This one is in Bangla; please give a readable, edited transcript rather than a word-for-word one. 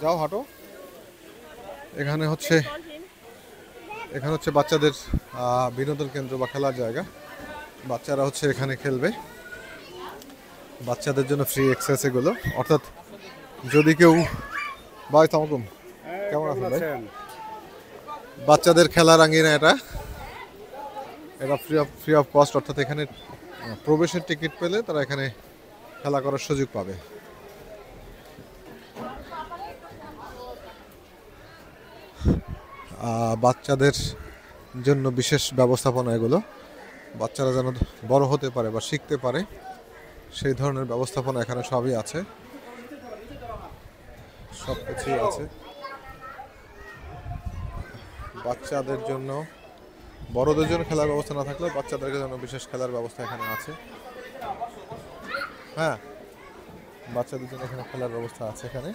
যাও হাঁটো। এখানে হচ্ছে বাচ্চাদের বিনোদন কেন্দ্র বা খেলার জায়গা। বাচ্চারা হচ্ছে এখানে খেলবে, বাচ্চাদের জন্য ফ্রি এক্সেস এগুলো। অর্থাৎ যদি কেউ, ভাই সালামালাইকুম, কেমন আছেন ভাই? বাচ্চাদের খেলার আঙ্গিনা এটা, ফ্রি অফ কস্ট। অর্থাৎ এখানে প্রবেশের টিকিট পেলে তারা এখানে খেলা করার সুযোগ পাবে। বাচ্চাদের জন্য বিশেষ ব্যবস্থাপনা এগুলো, বাচ্চারা যেন বড় হতে পারে বা শিখতে পারে সেই ধরনের ব্যবস্থাপনা এখানে সবই আছে, সব কিছুই আছে বাচ্চাদের জন্য। বড়দের জন্য খেলার ব্যবস্থা না থাকলেও বাচ্চাদের জন্য বিশেষ খেলার ব্যবস্থা এখানে আছে। হ্যাঁ, বাচ্চাদের জন্য এখানে খেলার ব্যবস্থা আছে এখানে।